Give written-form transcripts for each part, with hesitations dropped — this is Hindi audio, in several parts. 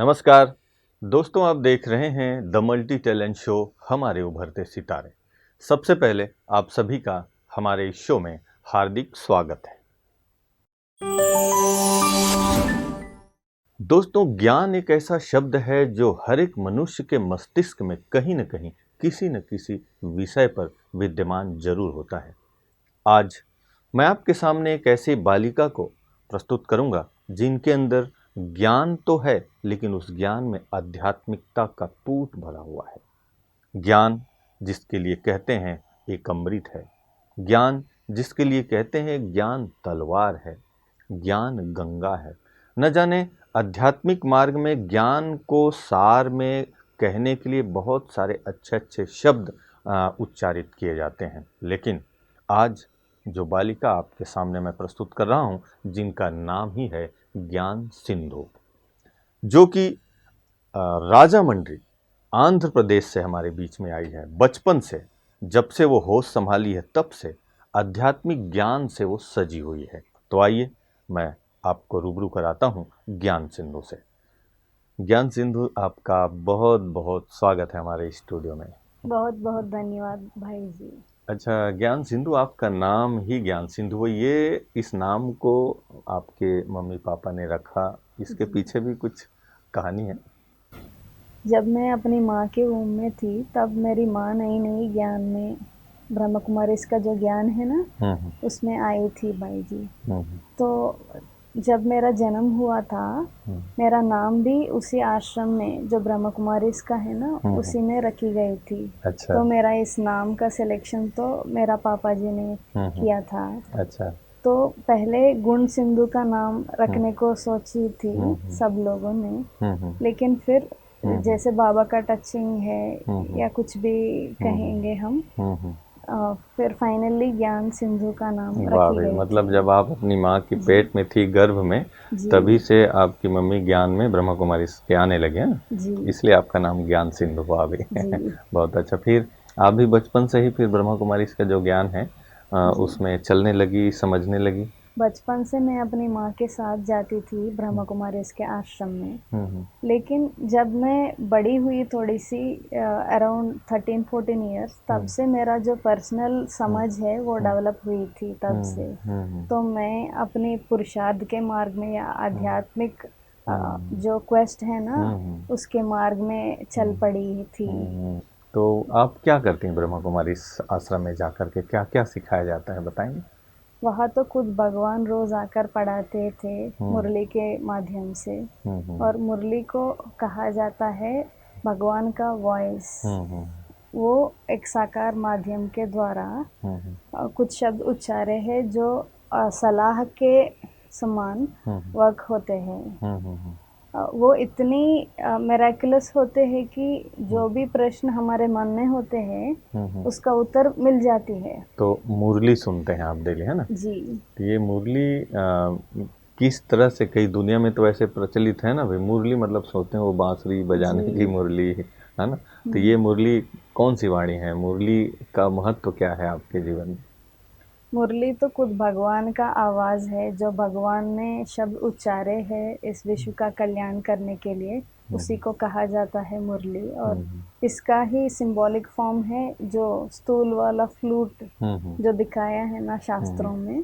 नमस्कार दोस्तों, आप देख रहे हैं द मल्टी टैलेंट शो हमारे उभरते सितारे। सबसे पहले आप सभी का हमारे इस शो में हार्दिक स्वागत है। दोस्तों, ज्ञान एक ऐसा शब्द है जो हर एक मनुष्य के मस्तिष्क में कहीं न कहीं किसी न किसी विषय पर विद्यमान जरूर होता है। आज मैं आपके सामने एक ऐसी बालिका को प्रस्तुत करूंगा जिनके अंदर ज्ञान तो है, लेकिन उस ज्ञान में आध्यात्मिकता का टूट भरा हुआ है। ज्ञान जिसके लिए कहते हैं एक अमृत है, ज्ञान जिसके लिए कहते हैं ज्ञान तलवार है, ज्ञान गंगा है। न जाने आध्यात्मिक मार्ग में ज्ञान को सार में कहने के लिए बहुत सारे अच्छे अच्छे शब्द उच्चारित किए जाते हैं, लेकिन आज जो बालिका आपके सामने मैं प्रस्तुत कर रहा हूँ, जिनका नाम ही है ज्ञान सिंधु, जो कि राजामंड्री आंध्र प्रदेश से हमारे बीच में आई है। बचपन से, जब से वो होश संभाली है, तब से आध्यात्मिक ज्ञान से वो सजी हुई है। तो आइए मैं आपको रूबरू कराता हूँ ज्ञान सिंधु से। ज्ञान सिंधु, आपका बहुत बहुत स्वागत है हमारे स्टूडियो में। बहुत बहुत धन्यवाद भाई जी। अच्छा ज्ञान सिंधु, आपका नाम ही ज्ञान सिंधु है, ये इस नाम को आपके मम्मी पापा ने रखा, इसके पीछे भी कुछ कहानी है? जब मैं अपनी माँ के वूम में थी, तब मेरी माँ नई नई ज्ञान में ब्रह्म कुमारी इसका जो ज्ञान है ना, उसमें आई थी भाई जी। तो जब मेरा जन्म हुआ था, मेरा नाम भी उसी आश्रम में जो ब्रह्म कुमारी इसका है ना, उसी में रखी गई थी। अच्छा। तो मेरा इस नाम का सिलेक्शन तो मेरा पापा जी ने किया था। अच्छा। तो पहले गुण सिंधु का नाम रखने को सोची थी सब लोगों ने, लेकिन फिर जैसे बाबा का टचिंग है या कुछ भी कहेंगे हम, फिर फाइनली ज्ञान सिंधु का नाम वाह रखी भाई, गई मतलब थी। जब आप अपनी माँ की पेट में थी, गर्भ में, जी तभी से आपकी मम्मी ज्ञान में ब्रह्मा कुमारी के आने लगे हैं, जी इसलिए आपका नाम ज्ञान सिंधु हुआ अभी। जी बहुत अच्छा। फिर आप भी बचपन से ही फिर ब्रह्मा कुमारी का जो ज्ञान है जी। उसमें चलने लगी, समझने लगी? बचपन से मैं अपनी माँ के साथ जाती थी ब्रह्मा कुमारी इसके आश्रम में, लेकिन जब मैं बड़ी हुई थोड़ी सी, अराउंड 13-14 ईयर्स, तब से मेरा जो पर्सनल समझ है वो डेवलप हुई थी तब से। तो मैं अपनी पुरुषार्थ के मार्ग में या आध्यात्मिक जो क्वेस्ट है ना, उसके मार्ग में चल पड़ी थी। तो आप क्या करती हैं ब्रह्मा कुमारी इस आश्रम में जाकर के? क्या क्या सिखाया जाता है, बताएंगे? वहाँ तो खुद भगवान रोज आकर पढ़ाते थे मुरली के माध्यम से, और मुरली को कहा जाता है भगवान का वॉइस। वो एक साकार माध्यम के द्वारा कुछ शब्द उच्चारे हैं जो सलाह के समान वर्क होते हैं। वो इतनी मिराकुलस होते हैं कि जो भी प्रश्न हमारे मन में होते हैं उसका उत्तर मिल जाती है। तो मुरली सुनते हैं आप डेली, है ना? जी तो ये मुरली किस तरह से, कई दुनिया में तो ऐसे प्रचलित है ना भाई, मुरली मतलब सोचते हैं वो बांसुरी बजाने की जी। मुरली, है ना? तो ये मुरली कौन सी वाणी है? मुरली का महत्व क्या है आपके जीवन में? मुरली तो खुद भगवान का आवाज़ है, जो भगवान ने शब्द उच्चारे हैं इस विश्व का कल्याण करने के लिए, उसी को कहा जाता है मुरली। और इसका ही सिंबॉलिक फॉर्म है जो स्थूल वाला फ्लूट जो दिखाया है ना शास्त्रों में।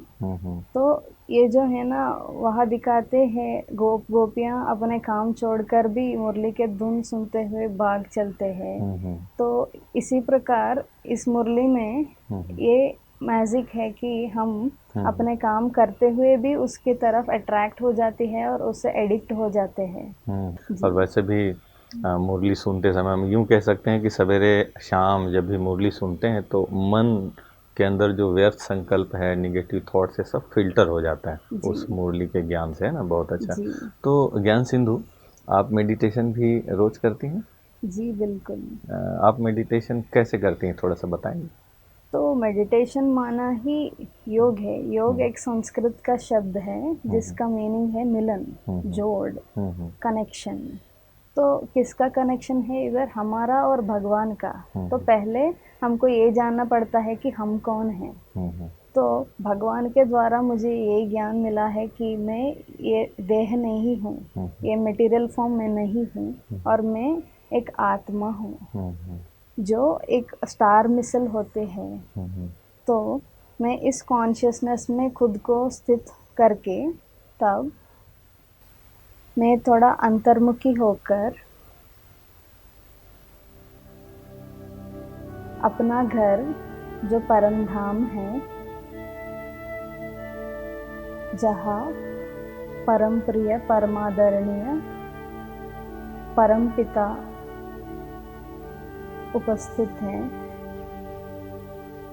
तो ये जो है ना, वहाँ दिखाते हैं गोपियाँ अपने काम छोड़कर भी मुरली के धुन सुनते हुए भाग चलते हैं। तो इसी प्रकार इस मुरली में ये मैजिक है कि हम अपने काम करते हुए भी उसकी तरफ अट्रैक्ट हो जाती है और उससे एडिक्ट हो जाते हैं। और जी वैसे भी मुरली सुनते समय हम यूँ कह सकते हैं कि सवेरे शाम जब भी मुरली सुनते हैं तो मन के अंदर जो व्यर्थ संकल्प है, निगेटिव थॉट से सब फिल्टर हो जाता है जी उस मुरली के ज्ञान से, है ना? बहुत अच्छा। जी तो ज्ञान सिंधु, आप मेडिटेशन भी रोज करती हैं? जी बिल्कुल। आप मेडिटेशन कैसे करती हैं, थोड़ा सा बताएंगे? तो मेडिटेशन माना ही योग है। योग एक संस्कृत का शब्द है जिसका मीनिंग है मिलन, जोड़, कनेक्शन। तो किसका कनेक्शन है इधर? हमारा और भगवान का। तो पहले हमको ये जानना पड़ता है कि हम कौन हैं। तो भगवान के द्वारा मुझे ये ज्ञान मिला है कि मैं ये देह नहीं हूँ, ये मटेरियल फॉर्म में नहीं हूँ, और मैं एक आत्मा हूँ जो एक स्टार मिसल होते हैं। तो मैं इस कॉन्शियसनेस में खुद को स्थित करके तब मैं थोड़ा अंतर्मुखी होकर अपना घर जो परम धाम है, जहाँ परम प्रिय परमादरणीय परम पिता उपस्थित हैं,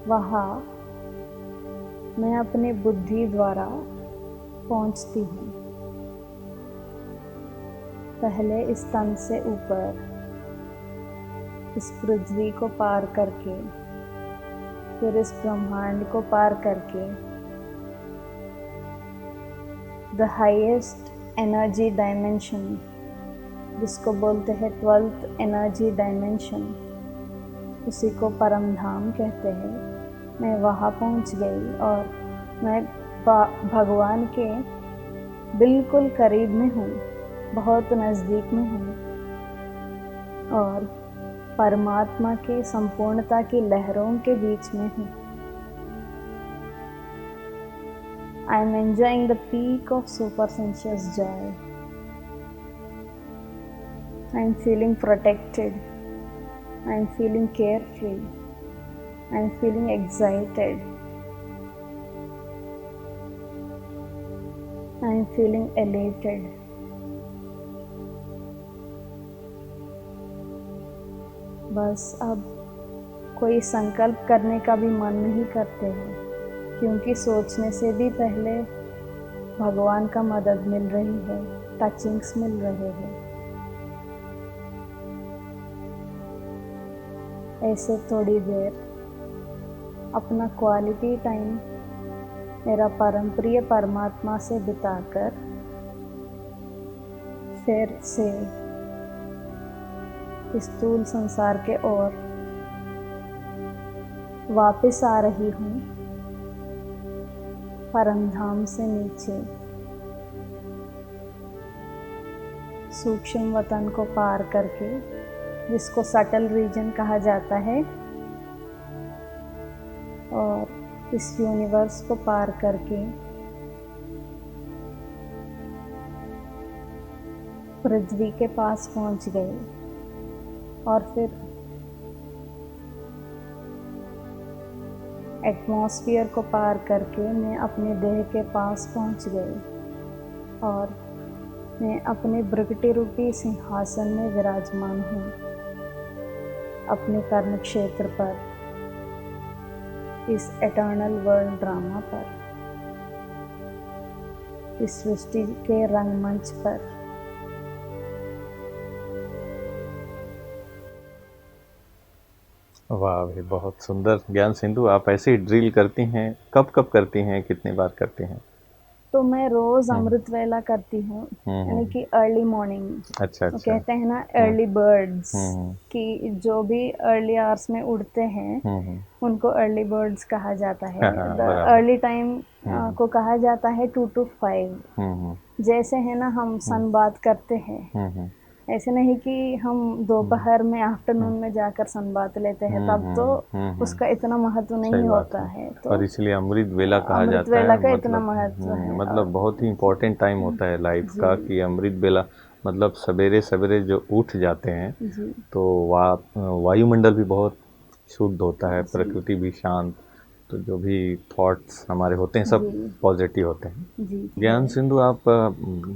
वहाँ मैं अपनी बुद्धि द्वारा पहुँचती हूँ। पहले इस तन से ऊपर इस पृथ्वी को पार करके, फिर इस ब्रह्मांड को पार करके द हाईएस्ट एनर्जी डायमेंशन, जिसको बोलते हैं 12th एनर्जी डायमेंशन, उसी को परम धाम कहते हैं। मैं वहाँ पहुँच गई और मैं भगवान के बिल्कुल करीब में हूँ, बहुत नज़दीक में हूँ, और परमात्मा के संपूर्णता की लहरों के बीच में हूँ। I am enjoying the peak of supersensuous joy. I am feeling protected. I am feeling carefree. I am feeling excited. I am feeling elated. बस अब कोई संकल्प करने का भी मन नहीं करते हैं, क्योंकि सोचने से भी पहले भगवान का मदद मिल रही है, टचिंग्स मिल रहे हैं। ऐसे थोड़ी देर अपना क्वालिटी टाइम मेरा परम प्रिय परमात्मा से बिताकर फिर से इस स्थूल संसार के ओर वापस आ रही हूँ, परमधाम से नीचे सूक्ष्म वतन को पार करके, जिसको सटल रीजन कहा जाता है, और इस यूनिवर्स को पार करके पृथ्वी के पास पहुंच गए, और फिर एटमॉस्फेयर को पार करके मैं अपने देह के पास पहुंच गई, और मैं अपने भृगुटी रूपी सिंहासन में विराजमान हूँ, अपने कर्म क्षेत्र पर, इस एटर्नल वर्ल्ड ड्रामा पर, इस सृष्टि के रंगमंच पर। वाह भाई, बहुत सुंदर ज्ञान सिंधु। आप ऐसे ही ड्रिल करती हैं, कब कब करती हैं, कितनी बार करती हैं? तो मैं रोज अमृत वेला करती हूँ, यानी कि अर्ली मॉर्निंग। अच्छा तो अच्छा। कहते हैं ना अर्ली बर्ड्स, कि जो भी अर्ली आवर्स में उड़ते हैं उनको अर्ली बर्ड्स कहा जाता है। अर्ली टाइम को कहा जाता है 2 to 5। जैसे है ना हम सनबाथ करते हैं, ऐसे नहीं कि हम दोपहर में आफ्टरनून में जाकर सनबाथ लेते हैं, तब तो उसका इतना महत्व नहीं होता है। तो और इसलिए अमृत वेला कहा जाता है। अमृत वेला का इतना महत्व है, मतलब बहुत ही इम्पोर्टेंट टाइम होता है लाइफ का, कि अमृत वेला मतलब सवेरे सवेरे जो उठ जाते हैं तो वायुमंडल भी बहुत शुद्ध होता है, प्रकृति भी शांत, तो जो भी थॉट्स हमारे होते हैं सब पॉजिटिव होते हैं। ज्ञान सिंधु, आप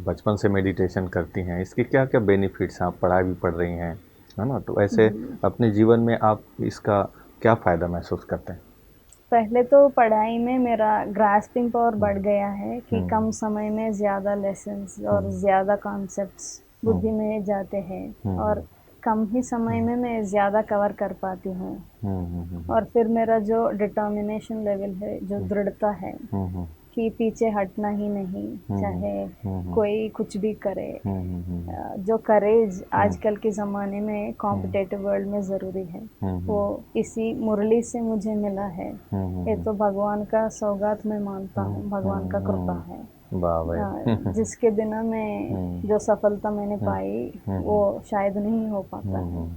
बचपन से मेडिटेशन करती हैं, इसके क्या क्या बेनिफिट्स हैं? आप पढ़ाई भी पढ़ रही हैं, है ना, तो ऐसे अपने जीवन में आप इसका क्या फ़ायदा महसूस करते हैं? पहले तो पढ़ाई में मेरा ग्रास्पिंग पावर बढ़ गया है, कि कम समय में ज़्यादा लेसन्स और ज़्यादा कॉन्सेप्ट्स बुद्धि में जाते हैं, और कम ही समय में मैं ज़्यादा कवर कर पाती हूँ। और फिर मेरा जो डिटर्मिनेशन लेवल है, जो दृढ़ता है, कि पीछे हटना ही नहीं, चाहे कोई कुछ भी करे। जो करेज आजकल के ज़माने में कॉम्पिटेटिव वर्ल्ड में ज़रूरी है, वो इसी मुरली से मुझे मिला है। ये तो भगवान का सौगात मैं मानता हूँ, भगवान का कृपा है। वाह भाई। जिसके बिना मैं जो सफलता मैंने पाई वो शायद नहीं हो पाता है।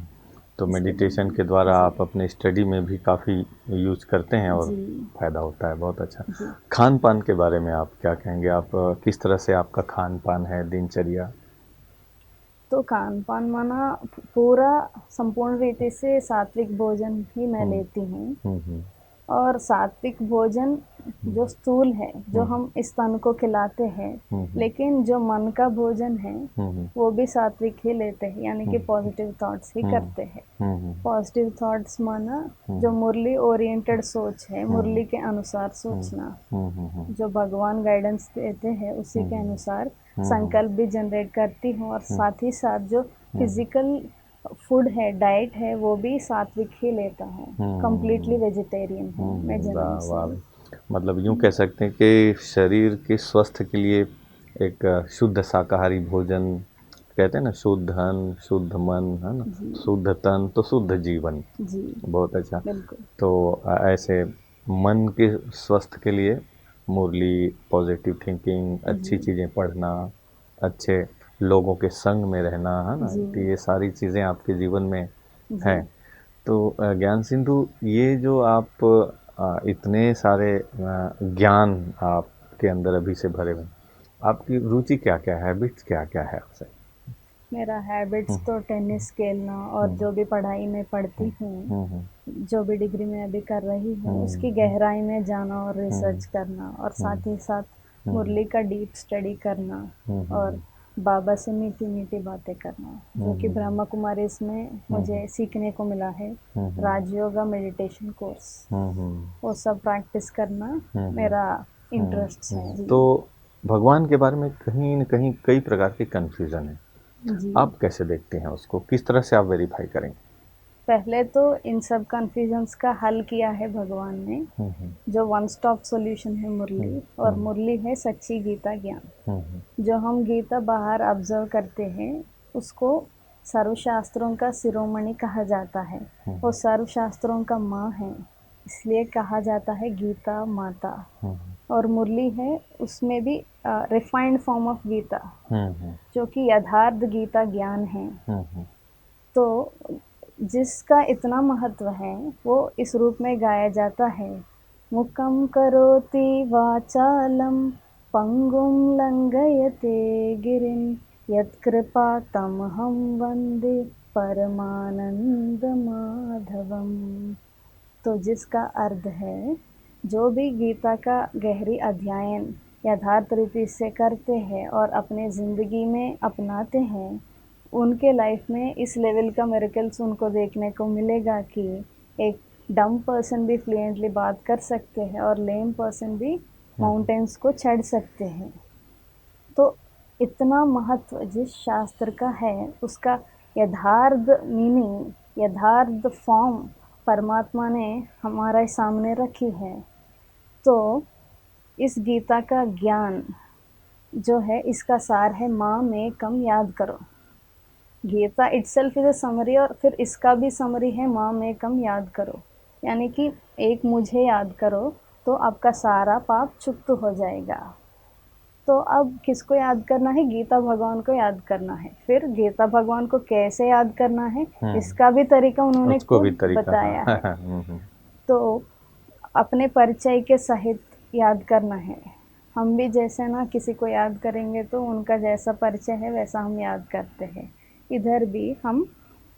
तो मेडिटेशन के द्वारा आप अपने स्टडी में भी काफ़ी यूज करते हैं और फ़ायदा होता है, बहुत अच्छा। खान पान के बारे में आप क्या कहेंगे? आप किस तरह से आपका खान पान है, दिनचर्या? तो खान पान माना पूरा संपूर्ण रीति से सात्विक भोजन ही मैं लेती हूँ। और सात्विक भोजन जो स्थूल है, जो हम इस तन को खिलाते हैं, लेकिन जो मन का भोजन है वो भी सात्विक ही लेते हैं, यानी कि पॉजिटिव थॉट्स ही करते हैं। पॉजिटिव थॉट्स माना जो मुरली ओरिएंटेड सोच है, मुरली के अनुसार सोचना, जो भगवान गाइडेंस देते हैं उसी के अनुसार संकल्प भी जनरेट करती हूँ। और साथ ही साथ जो फिजिकल फूड है, डाइट है, वो भी सात्विक ही लेता हूँ। कंप्लीटली वेजिटेरियन हूँ मैं जन्म से। मतलब यूँ कह सकते हैं कि शरीर के स्वास्थ्य के लिए एक शुद्ध शाकाहारी भोजन, कहते हैं ना, शुद्ध अन्न, शुद्ध मन, है ना, शुद्ध तन तो शुद्ध जीवन। जी, बहुत अच्छा। बिल्कुल। तो ऐसे मन के स्वास्थ्य के लिए मुरली, पॉजिटिव थिंकिंग, अच्छी चीज़ें पढ़ना, अच्छे लोगों के संग में रहना, है ना, तो ये सारी चीज़ें आपके जीवन में हैं। तो ज्ञान सिंधु, ये जो आप इतने सारे ज्ञान आपके अंदर अभी से भरे हुए, आपकी रुचि क्या क्या है, हैबिट्स क्या क्या है आपसे? मेरा हैबिट्स तो टेनिस खेलना और जो भी पढ़ाई में पढ़ती हूँ, जो भी डिग्री मैं अभी कर रही हूँ, उसकी गहराई में जाना और रिसर्च करना, और साथ ही साथ मुरली का डीप स्टडी करना, और बाबा से मीठी मीठी बातें करना, जो कि ब्रह्मा कुमारी इसमें मुझे सीखने को मिला है। राजयोगा मेडिटेशन कोर्स, वो सब प्रैक्टिस करना मेरा इंटरेस्ट है। तो भगवान के बारे में कहीं न कहीं कई प्रकार के कन्फ्यूज़न है, आप कैसे देखते हैं उसको? किस तरह से आप वेरीफाई करेंगे? पहले तो इन सब कन्फ्यूजन्स का हल किया है भगवान ने, जो वन स्टॉप सॉल्यूशन है मुरली, और मुरली है सच्ची गीता ज्ञान। जो हम गीता बाहर ऑब्जर्व करते हैं उसको सर्वशास्त्रों का शिरोमणि कहा जाता है। वो सर्वशास्त्रों का माँ है, इसलिए कहा जाता है गीता माता। और मुरली है उसमें भी रिफाइंड फॉर्म ऑफ गीता, जो कि यथार्थ गीता ज्ञान है। तो जिसका इतना महत्व है वो इस रूप में गाया जाता है। मुखं करोति वाचालं पंगुं लंघयते गिरिं यत्कृपा तमहं वन्दे परमानंद माधवम। तो जिसका अर्थ है, जो भी गीता का गहरी अध्ययन यथार्थ रीति से करते हैं और अपने ज़िंदगी में अपनाते हैं, उनके लाइफ में इस लेवल का मिरेकल्स उनको देखने को मिलेगा कि एक डम पर्सन भी फ्लुएंटली बात कर सकते हैं और लेम पर्सन भी माउंटेन्स को चढ़ सकते हैं। तो इतना महत्व जिस शास्त्र का है, उसका यथार्थ मीनिंग, यथार्थ फॉर्म परमात्मा ने हमारे सामने रखी है। तो इस गीता का ज्ञान जो है, इसका सार है माँ में कम याद करो। Gita itself is a summary, और फिर इसका भी समरी है माँ में कम याद करो, यानी कि एक मुझे याद करो तो आपका सारा पाप चुक्त हो जाएगा। तो अब किसको याद करना है? गीता भगवान को याद करना है। फिर गीता भगवान को कैसे याद करना है, इसका भी तरीका उन्होंने खुद बताया है। तो अपने परिचय के सहित याद करना है। हम भी जैसे ना किसी को याद करेंगे तो उनका जैसा परिचय है वैसा हम याद करते हैं। इधर भी हम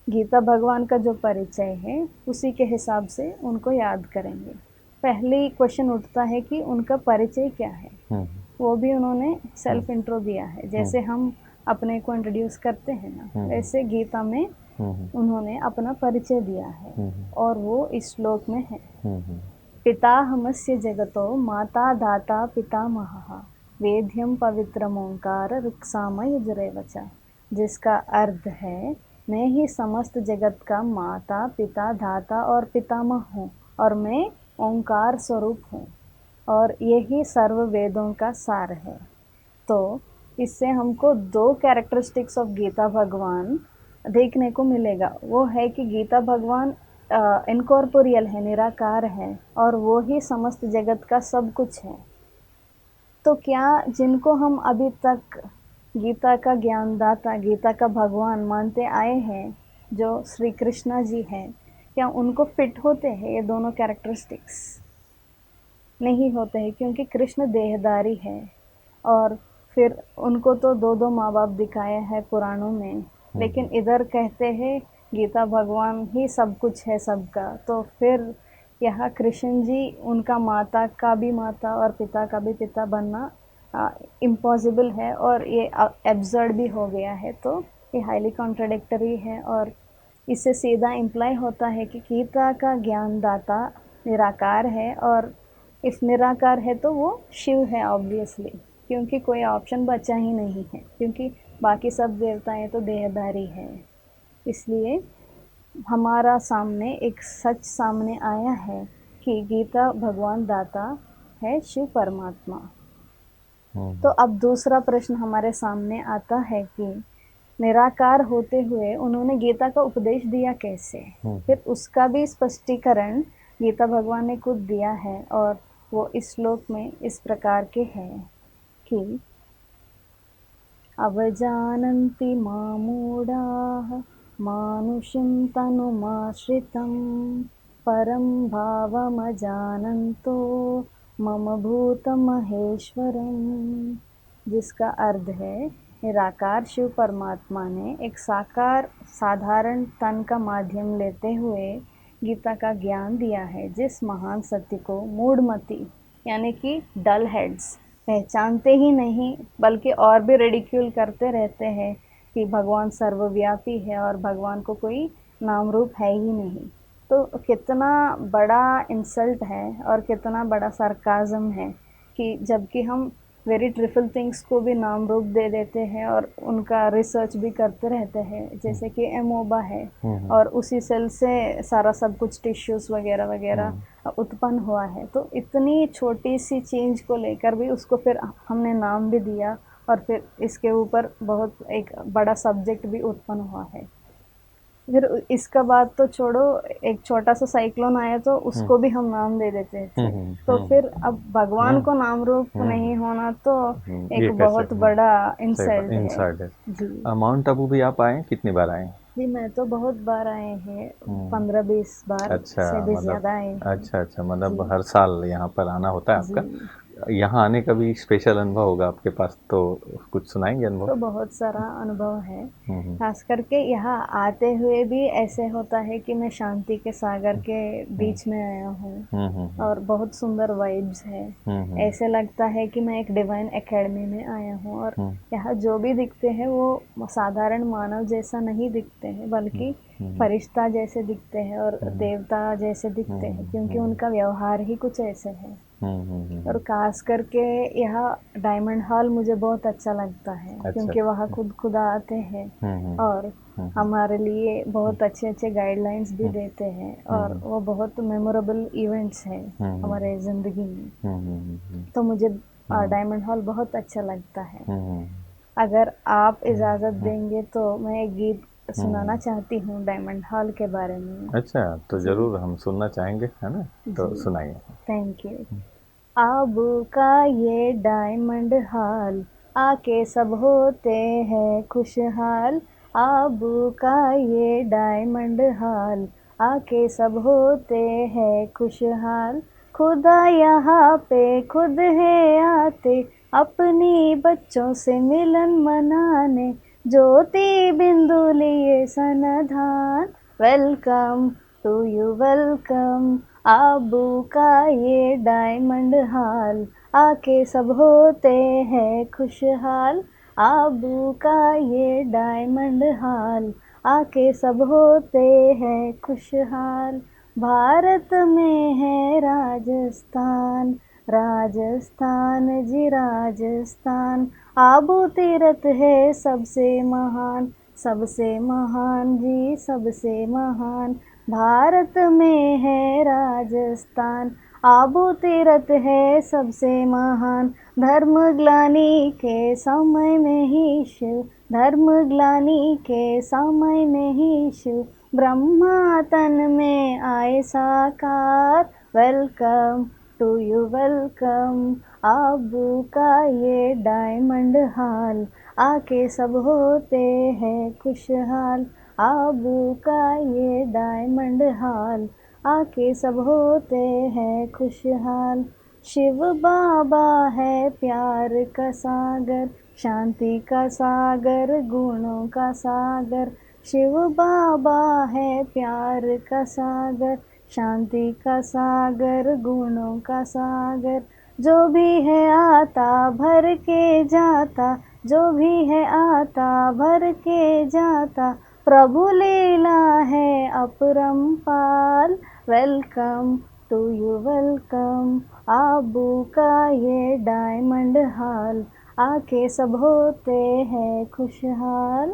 गीता भगवान का जो परिचय है उसी के हिसाब से उनको याद करेंगे। पहले क्वेश्चन उठता है कि उनका परिचय क्या है। वो भी उन्होंने सेल्फ इंट्रो दिया है। जैसे हम अपने को इंट्रोड्यूस करते हैं ना, वैसे गीता में उन्होंने अपना परिचय दिया है, और वो इस श्लोक में है। पिताहमस्य जगतो माता दाता पितामहः वेद्यं पवित्रमोंकार ऋक्साम यजुरेव च। जिसका अर्थ है, मैं ही समस्त जगत का माता पिता दाता और पितामह हूँ, और मैं ओंकार स्वरूप हूँ। और यही सर्व वेदों का सार है। तो इससे हमको दो कैरेक्टरिस्टिक्स ऑफ गीता भगवान देखने को मिलेगा। वो है कि गीता भगवान इनकॉर्पोरियल है, निराकार है, और वो ही समस्त जगत का सब कुछ है। तो क्या जिनको हम अभी तक गीता का ज्ञानदाता, गीता का भगवान मानते आए हैं, जो श्री कृष्णा जी हैं, क्या उनको फिट होते हैं ये दोनों कैरेक्टरिस्टिक्स? नहीं होते हैं, क्योंकि कृष्ण देहधारी है। और फिर उनको तो दो दो माँ बाप दिखाए हैं पुराणों में, लेकिन इधर कहते हैं गीता भगवान ही सब कुछ है सबका। तो फिर यहाँ कृष्ण जी उनका माता का भी माता और पिता का भी पिता बनना इम्पॉसिबल है, और ये एब्सर्ड भी हो गया है। तो ये हाईली कॉन्ट्राडिक्टरी है, और इससे सीधा इम्प्लाई होता है कि गीता का ज्ञानदाता निराकार है, और इफ निराकार है तो वो शिव है ऑब्वियसली, क्योंकि कोई ऑप्शन बचा ही नहीं है, क्योंकि बाकी सब देवताएं तो देहधारी है। इसलिए हमारा सामने एक सच सामने आया है कि गीता भगवान दाता है, शिव परमात्मा। तो अब दूसरा प्रश्न हमारे सामने आता है कि निराकार होते हुए उन्होंने गीता का उपदेश दिया कैसे? फिर उसका भी स्पष्टीकरण गीता भगवान ने खुद दिया है, और वो इस श्लोक में इस प्रकार के हैं कि अवजानन्ति मामूढ़ाः मानुषं तनुमाश्रितं परं भावमजानन्तो मम भूतमहेश्वरम्। जिसका अर्थ है, निराकार शिव परमात्मा ने एक साकार साधारण तन का माध्यम लेते हुए गीता का ज्ञान दिया है, जिस महान सत्य को मूढ़मति यानी कि डल हेड्स पहचानते ही नहीं, बल्कि और भी रिडिक्यूल करते रहते हैं कि भगवान सर्वव्यापी है और भगवान को कोई नाम रूप है ही नहीं। तो कितना बड़ा इंसल्ट है और कितना बड़ा सरकाज़म है कि जबकि हम वेरी ट्रिफल थिंग्स को भी नाम रूप दे देते हैं और उनका रिसर्च भी करते रहते हैं, जैसे कि एमोबा है, और उसी सेल से सारा सब कुछ टिश्यूज़ वगैरह वगैरह उत्पन्न हुआ है। तो इतनी छोटी सी चीज़ को लेकर भी उसको फिर हमने नाम भी दिया, और फिर इसके ऊपर बहुत एक बड़ा सब्जेक्ट भी उत्पन्न हुआ है। फिर इसका बात तो छोड़ो, एक छोटा सा साइक्लोन आया तो उसको भी हम नाम दे देते थे। तो फिर अब भगवान को नाम रूप नहीं होना तो एक बहुत बड़ा इंसल्ट है। जी, माउंट आबू भी आप आए, कितनी बार आए? जी मैं तो बहुत बार आए हैं, 15-20 बार अच्छा, से भी मतलब ज़्यादा आए हैं। अच्छा, मतलब हर साल यहाँ पर आना होता है आपका? जी, यहाँ आने का भी स्पेशल अनुभव होगा आपके पास, तो कुछ सुनाएंगे अनुभव? तो बहुत सारा अनुभव है। खास करके यहाँ आते हुए भी ऐसे होता है कि मैं शांति के सागर के बीच में आया हूँ, और बहुत सुंदर वाइब्स है। ऐसे लगता है कि मैं एक डिवाइन एकेडमी में आया हूँ, और यहाँ जो भी दिखते हैं वो साधारण मानव जैसा नहीं दिखते हैं, बल्कि फरिश्ता जैसे दिखते हैं और देवता जैसे दिखते हैं, क्योंकि उनका व्यवहार ही कुछ ऐसे है। और खास करके यहाँ डायमंड हॉल मुझे बहुत अच्छा लगता है, क्योंकि वहाँ खुदा आते हैं और हमारे लिए बहुत अच्छे अच्छे गाइडलाइंस भी देते हैं, और वो बहुत मेमोरेबल इवेंट्स हैं हमारे ज़िंदगी में। तो मुझे डायमंड हॉल बहुत अच्छा लगता है। अगर आप इजाज़त देंगे तो मैं एक गीत सुनाना चाहती हूँ डायमंड हॉल के बारे में। अच्छा, तो ज़रूर हम सुनना चाहेंगे, है ना? तो सुनाइए। Thank you. आबू का ये डायमंड हॉल आके सब होते हैं खुशहाल। आबू का ये डायमंड हॉल आके सब होते हैं खुशहाल। खुदा यहाँ पे खुद है आते अपनी बच्चों से मिलन मनाने, ज्योति बिंदु लिए सनधान। Welcome to you welcome, Abu का ये डायमंड हॉल आके सब होते हैं खुशहाल। आबू का ये डायमंड हॉल आके सब होते हैं खुशहाल। भारत में है राजस्थान, राजस्थान जी राजस्थान। आबू तीरथ है सबसे महान, सबसे महान जी सबसे महान। भारत में है राजस्थान, आबू तीरथ है सबसे महान, धर्म ग्लानि के समय में ही शिव, धर्म ग्लानि के समय में ही शिव, ब्रह्मा तन में आए साकार। Welcome to you welcome, Abu का ये डायमंड हाल, आके सब होते हैं खुशहाल। आबू का ये डायमंड हाल, आके सब होते हैं खुशहाल। शिव बाबा है प्यार का सागर, शांति का सागर, गुणों का सागर। शिव बाबा है प्यार का सागर, शांति का सागर, गुणों का सागर। जो भी है आता भर के जाता, जो भी है आता भर के जाता, प्रभु लीला है अपरंपार। Welcome to you welcome, Abu का ये डायमंड हाल, आके सब होते हैं खुशहाल।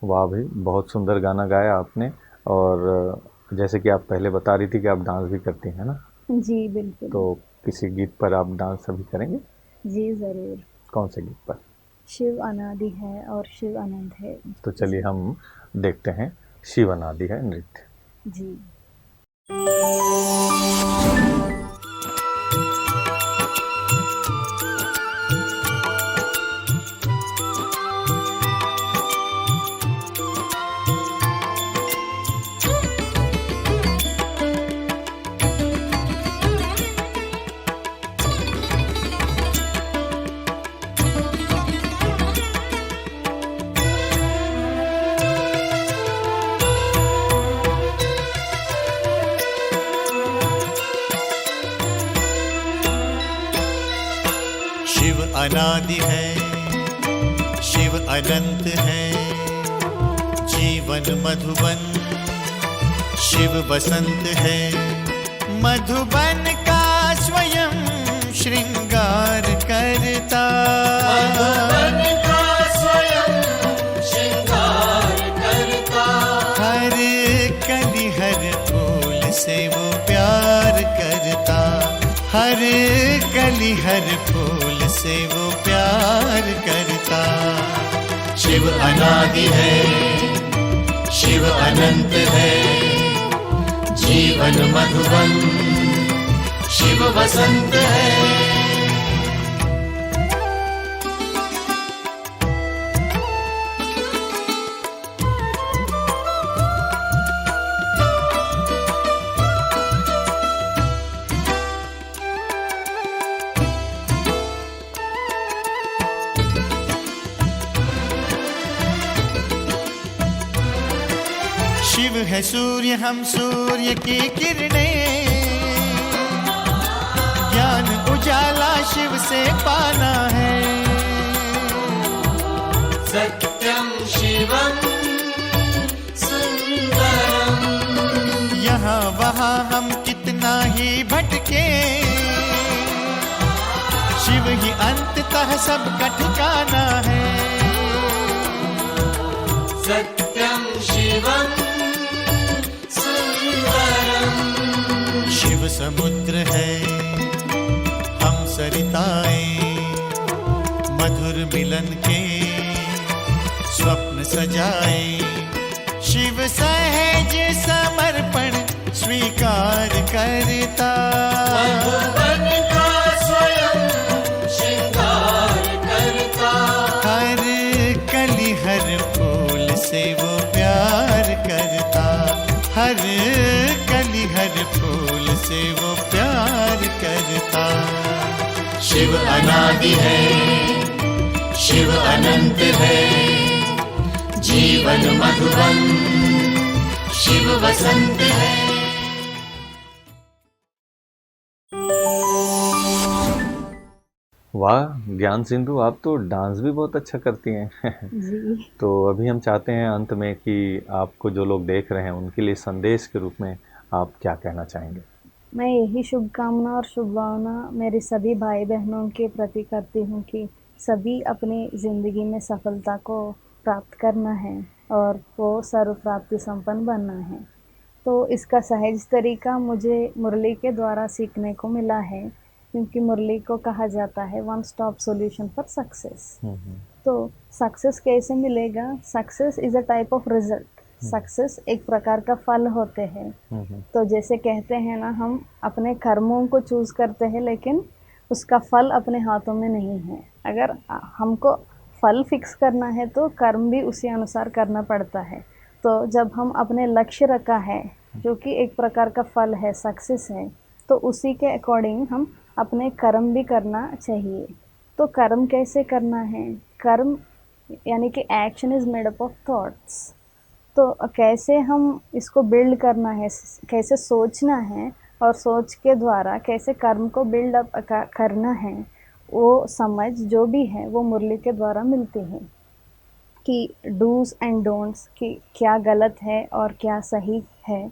वाह भाई, बहुत सुंदर गाना गाया आपने। और जैसे कि आप पहले बता रही थी कि आप डांस भी करती हैं ना, जी बिल्कुल। तो किसी गीत पर आप डांस अभी करेंगे? जी ज़रूर। कौन से गीत पर? शिव अनादि है और शिव अनंत है। तो चलिए हम देखते हैं शिव अनादि है नृत्य। जी। शिव अनादि है, शिव अनंत है, जीवन मधुबन शिव बसंत है। मधुबन का स्वयं श्रृंगार करता, मधुबन का स्वयं श्रृंगार करता, हर कली हर फूल से वो प्यार करता, हर कली हर फूल से वो प्यार करता। शिव अनादि है, शिव अनंत है, जीवन मधुबन शिव बसंत है। शिव है सूर्य, हम सूर्य की किरणें, ज्ञान उजाला शिव से पाना है। सत्यम शिवम सुंदरम, यहाँ वहाँ हम कितना ही भटके, शिव ही अंततः सबका ठिकाना है। सत्यम शिवम सुंदरम, शिव समुद्र है, हम सरिताएं, मधुर मिलन के स्वप्न सजाए। शिव सहज समर्पण स्वीकार करता, मधुबन का स्वयं श्रृंगार करता, हर कली हर फूल से वो प्यार करता, हर कली हर फूल से वो प्यार करता। शिव अनादि है, शिव अनंत है, जीवन मधुबन शिव बसंत है। वाह ज्ञान सिंधु, आप तो डांस भी बहुत अच्छा करती हैं। जी। तो अभी हम चाहते हैं अंत में कि आपको जो लोग देख रहे हैं उनके लिए संदेश के रूप में आप क्या कहना चाहेंगे? मैं यही शुभकामना और शुभभावना मेरे सभी भाई बहनों के प्रति करती हूँ कि सभी अपनी ज़िंदगी में सफलता को प्राप्त करना है और वो सर्व प्राप्ति संपन्न बनना है। तो इसका सहज तरीका मुझे मुरली के द्वारा सीखने को मिला है, क्योंकि मुरली को कहा जाता है one stop solution for success. तो सक्सेस कैसे मिलेगा? Success is a type of result. Success एक प्रकार का फल होते हैं। तो जैसे कहते हैं ना, हम अपने कर्मों को चूज़ करते हैं, लेकिन उसका फल अपने हाथों में नहीं है। अगर हमको फल फिक्स करना है तो कर्म भी उसी अनुसार करना पड़ता है। तो जब हम अपने लक्ष्य रखा है, जो कि एक प्रकार का फल है, सक्सेस है, तो उसी के अकॉर्डिंग हम अपने कर्म भी करना चाहिए। तो कर्म कैसे करना है? कर्म यानी कि action is made up of thoughts. तो कैसे हम इसको बिल्ड करना है, कैसे सोचना है, और सोच के द्वारा कैसे कर्म को बिल्ड अप करना है, वो समझ जो भी है वो मुरली के द्वारा मिलती है कि डूज़ एंड डोंट्स, कि क्या गलत है और क्या सही है,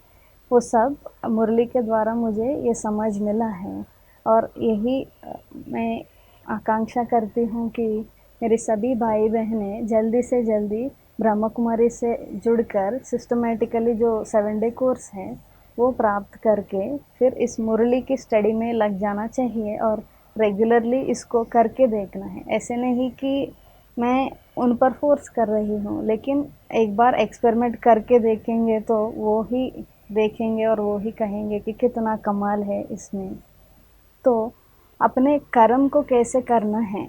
वो सब मुरली के द्वारा मुझे ये समझ मिला है। और यही मैं आकांक्षा करती हूँ कि मेरी सभी भाई बहनें जल्दी से जल्दी ब्रह्मा कुमारी से जुड़कर सिस्टमेटिकली जो 7 डे कोर्स है वो प्राप्त करके फिर इस मुरली की स्टडी में लग जाना चाहिए और रेगुलरली इसको करके देखना है। ऐसे नहीं कि मैं उन पर फोर्स कर रही हूँ, लेकिन एक बार एक्सपेरिमेंट करके देखेंगे तो वो ही देखेंगे और वो ही कहेंगे कि कितना कमाल है इसमें। तो अपने कर्म को कैसे करना है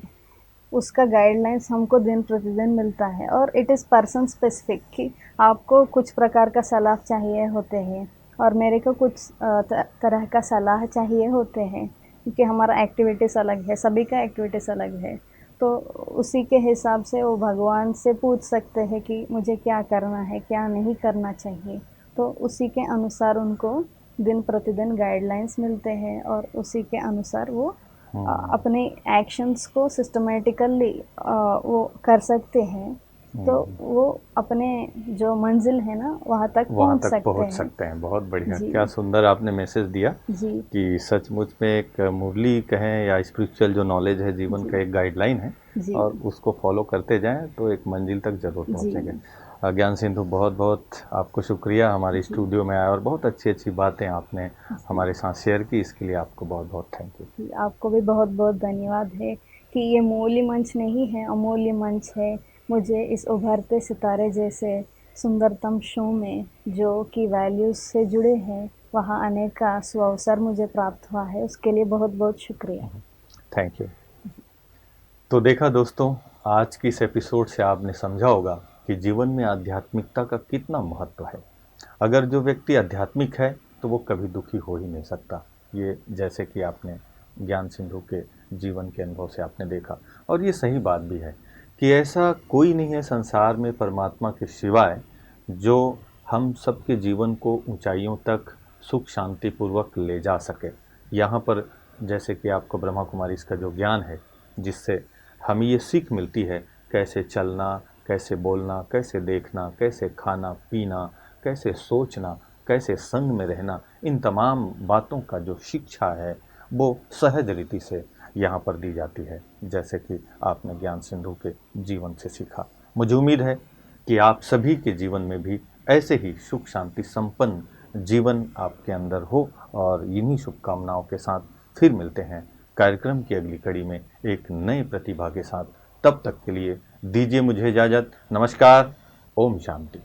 उसका गाइडलाइंस हमको दिन प्रतिदिन मिलता है, और इट इज़ पर्सन स्पेसिफिक कि आपको कुछ प्रकार का सलाह चाहिए होते हैं और मेरे को कुछ तरह का सलाह चाहिए होते हैं, क्योंकि हमारा एक्टिविटीज़ अलग है, सभी का एक्टिविटीज़ अलग है। तो उसी के हिसाब से वो भगवान से पूछ सकते हैं कि मुझे क्या करना है, क्या नहीं करना चाहिए। तो उसी के अनुसार उनको दिन प्रतिदिन गाइडलाइंस मिलते हैं और उसी के अनुसार वो अपने एक्शंस को सिस्टमेटिकली वो कर सकते हैं। तो वो अपने जो मंजिल है ना वहाँ तक पहुँच सकते हैं। बहुत बढ़िया, क्या सुंदर आपने मैसेज दिया जी कि सचमुच में एक मुरली कहें या स्पिरिचुअल जो नॉलेज है जीवन का एक गाइडलाइन है, और उसको फॉलो करते जाएं तो एक मंजिल तक जरूर पहुँचेंगे। ज्ञान सिंधु, बहुत बहुत आपको शुक्रिया हमारे स्टूडियो में आया और बहुत अच्छी अच्छी बातें आपने हमारे साथ शेयर की, इसके लिए आपको बहुत बहुत थैंक यू। आपको भी बहुत बहुत धन्यवाद है कि ये मूल्य मंच नहीं है, अमूल्य मंच है। मुझे इस उभरते सितारे जैसे सुंदरतम शो में जो कि वैल्यूज़ से जुड़े हैं वहाँ आने का सुअवसर मुझे प्राप्त हुआ है, उसके लिए बहुत बहुत शुक्रिया। Thank you. तो देखा दोस्तों, आज की इस एपिसोड से आपने समझा होगा कि जीवन में आध्यात्मिकता का कितना महत्व है। अगर जो व्यक्ति आध्यात्मिक है तो वो कभी दुखी हो ही नहीं सकता। ये जैसे कि आपने ज्ञान सिंधु के जीवन के अनुभव से आपने देखा, और ये सही बात भी है कि ऐसा कोई नहीं है संसार में परमात्मा के सिवाय जो हम सबके जीवन को ऊंचाइयों तक सुख शांति पूर्वक ले जा सके। यहाँ पर जैसे कि आपको ब्रह्मा कुमारी इसका जो ज्ञान है, जिससे हमें ये सीख मिलती है कैसे चलना, कैसे बोलना, कैसे देखना, कैसे खाना पीना, कैसे सोचना, कैसे संग में रहना, इन तमाम बातों का जो शिक्षा है वो सहज रीति से यहाँ पर दी जाती है, जैसे कि आपने ज्ञान सिंधु के जीवन से सीखा। मुझे उम्मीद है कि आप सभी के जीवन में भी ऐसे ही सुख शांति संपन्न जीवन आपके अंदर हो, और इन्हीं शुभकामनाओं के साथ फिर मिलते हैं कार्यक्रम की अगली कड़ी में एक नए प्रतिभा के साथ। तब तक के लिए दीजिए मुझे इजाज़त। नमस्कार। ओम शांति।